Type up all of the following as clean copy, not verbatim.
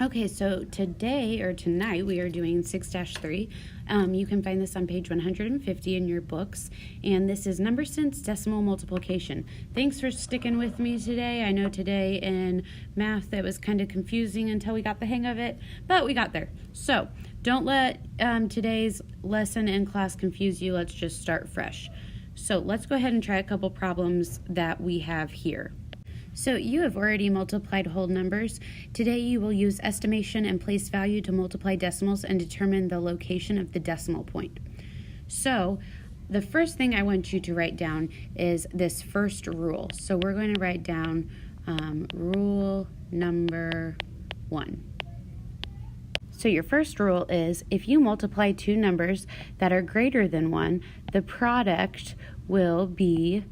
Okay, so today or tonight we are doing 6-3. You can find this on page 150 in your books, and this is number sense decimal multiplication. Thanks for sticking with me today. I know today in math it was kind of confusing until we got the hang of it, but we got there. So don't let today's lesson in class confuse you. Let's just start fresh. So let's go ahead and try a couple problems that we have here. So you have already multiplied whole numbers. Today you will use estimation and place value to multiply decimals and determine the location of the decimal point. So the first thing I want you to write down is this first rule. So we're going to write down rule number 1. So your first rule is if you multiply two numbers that are greater than 1, the product will be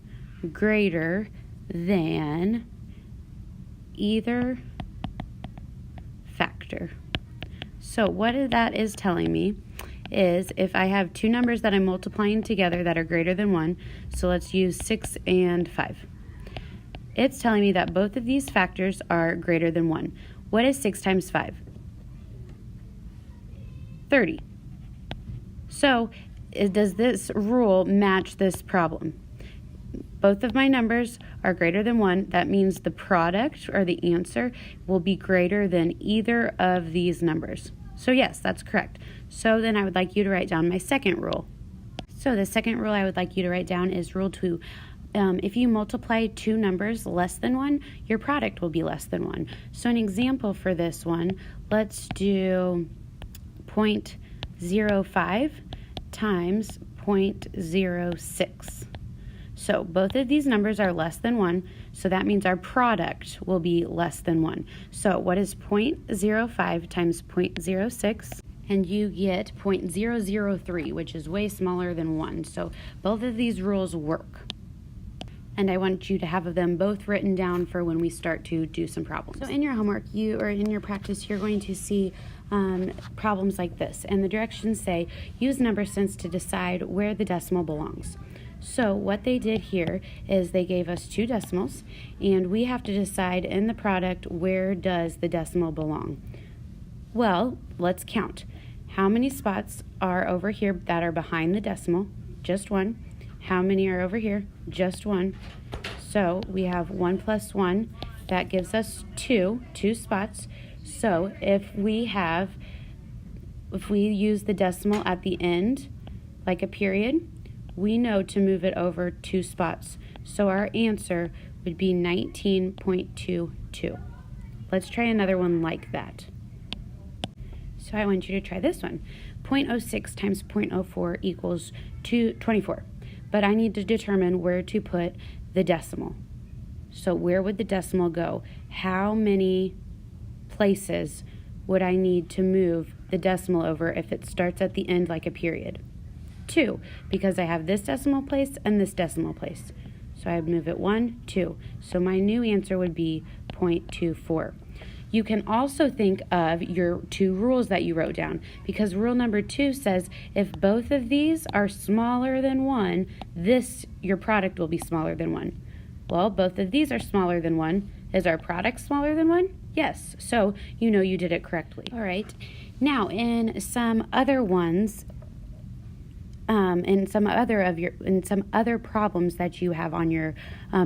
greater than either factor. So what that is telling me is if I have two numbers that I'm multiplying together that are greater than 1, so let's use 6 and 5. It's telling me that both of these factors are greater than 1. What is 6 times 5? 30. So does this rule match this problem? Both of my numbers are greater than 1. That means the product or the answer will be greater than either of these numbers. So yes, that's correct. So then I would like you to write down my second rule. So the second rule I would like you to write down is rule 2. If you multiply two numbers less than 1, your product will be less than 1. So an example for this one, let's do 0.05 times 0.06. So both of these numbers are less than 1, so that means our product will be less than 1. So what is 0.05 times 0.06? And you get 0.003, which is way smaller than 1. So both of these rules work. And I want you to have them both written down for when we start to do some problems. So in your homework, in your practice, you're going to see problems like this. And the directions say, use number sense to decide where the decimal belongs. So what they did here is they gave us two decimals, and we have to decide in the product where does the decimal belong. Well, let's count. How many spots are over here that are behind the decimal? Just one. How many are over here? Just one. So we have 1 plus 1. That gives us two spots. So if we use the decimal at the end, like a period, we know to move it over 2 spots. So our answer would be 19.22. Let's try another one like that. So I want you to try this one. 0.06 times 0.04 equals 24. But I need to determine where to put the decimal. So where would the decimal go? How many places would I need to move the decimal over if it starts at the end like a period? 2, because I have this decimal place and this decimal place. So I would move it 1, 2. So my new answer would be 0.24. You can also think of your two rules that you wrote down, because rule number 2 says if both of these are smaller than 1, your product will be smaller than 1. Well, both of these are smaller than 1. Is our product smaller than 1? Yes. So you know you did it correctly. All right. Now, in some other ones, in some other problems that you have on your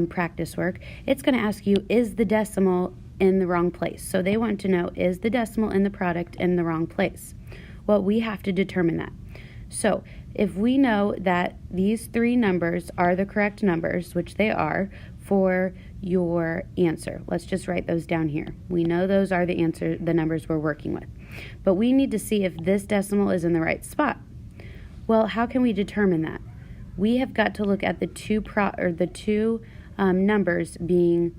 practice work, it's going to ask you, is the decimal in the wrong place? So they want to know, is the decimal in the product in the wrong place? Well, we have to determine that. So if we know that these 3 numbers are the correct numbers, which they are, for your answer, let's just write those down here. We know those are the numbers we're working with. But we need to see if this decimal is in the right spot. Well, how can we determine that? We have got to look at the two numbers being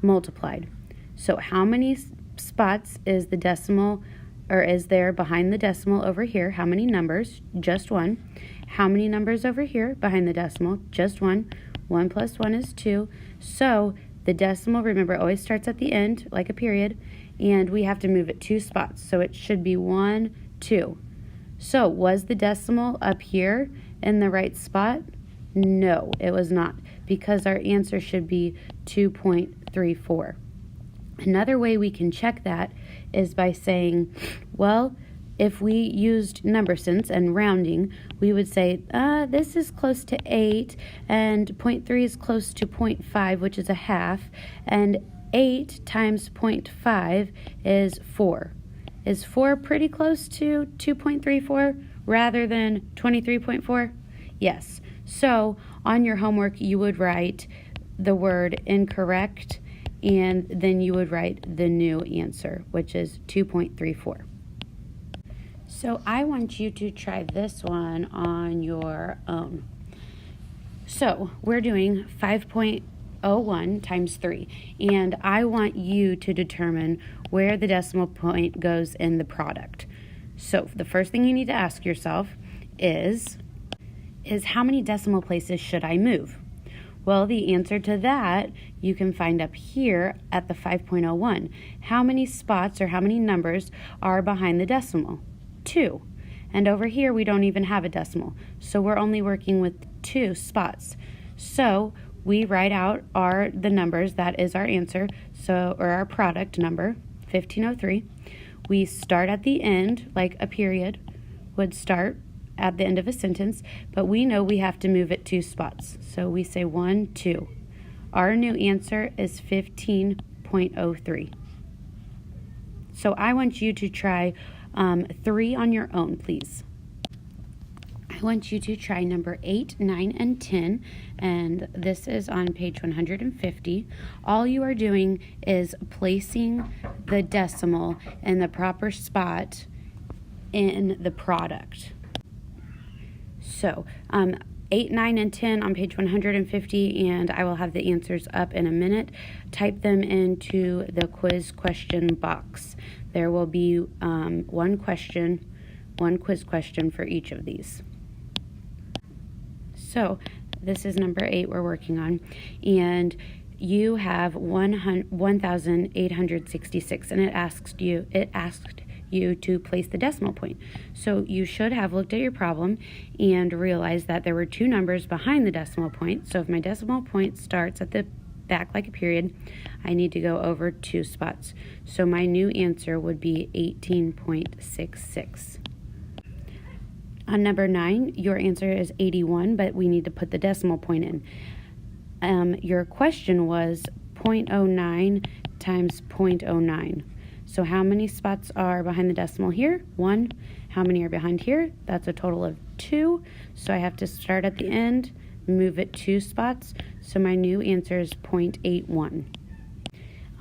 multiplied. So how many spots is the decimal, or is there behind the decimal over here? How many numbers? Just 1. How many numbers over here behind the decimal? Just 1. 1 plus 1 is 2. So the decimal, remember, always starts at the end, like a period, and we have to move it 2 spots. So it should be 1, 2. So was the decimal up here in the right spot? No, it was not, because our answer should be 2.34. Another way we can check that is by saying, well, if we used number sense and rounding, we would say, this is close to 8, and 0.3 is close to 0.5, which is a half, and 8 times 0.5 is 4. Is 4 pretty close to 2.34 rather than 23.4? Yes. So on your homework, you would write the word incorrect, and then you would write the new answer, which is 2.34. So I want you to try this one on your own. So we're doing 5.01 times 3, and I want you to determine where the decimal point goes in the product. So the first thing you need to ask yourself is how many decimal places should I move? Well, the answer to that you can find up here at the 5.01. How many spots or how many numbers are behind the decimal? 2. And over here we don't even have a decimal, so we're only working with 2 spots. So we write out the numbers, that is our answer, or our product number, 1503. We start at the end, like a period would start at the end of a sentence, but we know we have to move it 2 spots. So we say 1, 2. Our new answer is 15.03. So I want you to try 3 on your own, please. I want you to try number 8, 9, and 10, and this is on page 150. All you are doing is placing the decimal in the proper spot in the product. So 8, 9, and 10 on page 150, and I will have the answers up in a minute. Type them into the quiz question box. There will be one quiz question for each of these. So this is number 8 we're working on, and you have 1,866, and it asked you to place the decimal point. So you should have looked at your problem and realized that there were 2 numbers behind the decimal point. So if my decimal point starts at the back like a period, I need to go over 2 spots. So my new answer would be 18.66. On number 9, your answer is 81, but we need to put the decimal point in. Your question was 0.09 times 0.09. So how many spots are behind the decimal here? 1. How many are behind here? That's a total of 2. So I have to start at the end, move it 2 spots. So my new answer is 0.81.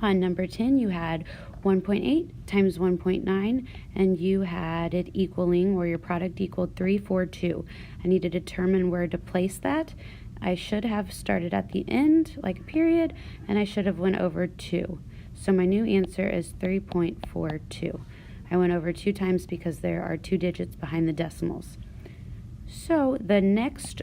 On number 10, you had 1.8 times 1.9, and you had it equaling, or your product equaled 342. I need to determine where to place that. I should have started at the end, like a period, and I should have went over 2. So my new answer is 3.42. I went over 2 times because there are 2 digits behind the decimals. So the next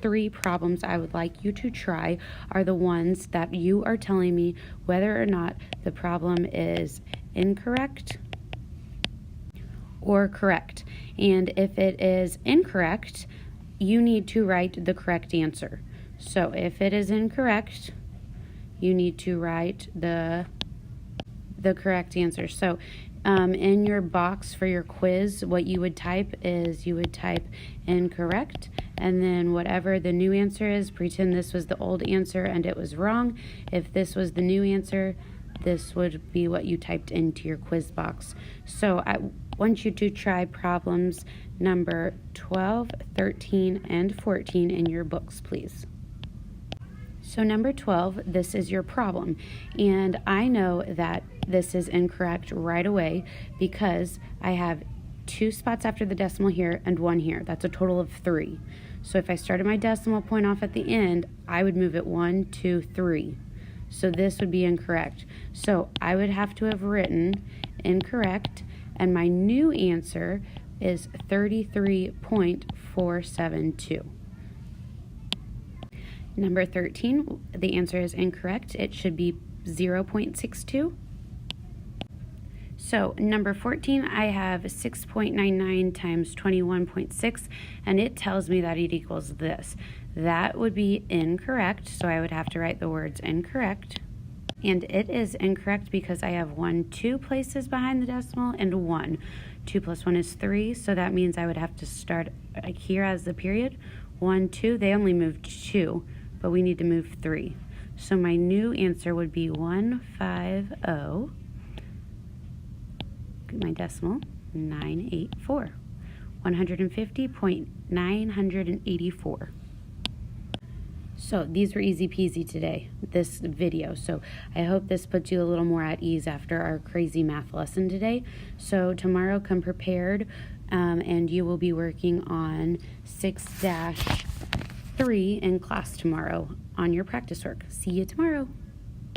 3 problems I would like you to try are the ones that you are telling me whether or not the problem is incorrect or correct. And if it is incorrect, you need to write the correct answer. So if it is incorrect, you need to write the correct answer. So in your box for your quiz, what you would type is you would type incorrect, and then whatever the new answer is, pretend this was the old answer and it was wrong. If this was the new answer, this would be what you typed into your quiz box. So I want you to try problems number 12, 13, and 14 in your books, please. So number 12, this is your problem, and I know that this is incorrect right away because I have 2 spots after the decimal here and 1 here. That's a total of 3. So if I started my decimal point off at the end, I would move it 1, 2, 3. So this would be incorrect. So I would have to have written incorrect, and my new answer is 33.472. Number 13, the answer is incorrect. It should be 0.62. So number 14, I have 6.99 times 21.6, and it tells me that it equals this. That would be incorrect, so I would have to write the words incorrect. And it is incorrect because I have 1 2 places behind the decimal and 1. 2 plus 1 is 3, so that means I would have to start here as the period. 1 2, they only moved 2, but we need to move 3. So my new answer would be 150, my decimal, 984. 150.984. So these were easy peasy today, this video. So I hope this puts you a little more at ease after our crazy math lesson today. So tomorrow come prepared, and you will be working on 6-3 in class tomorrow on your practice work. See you tomorrow.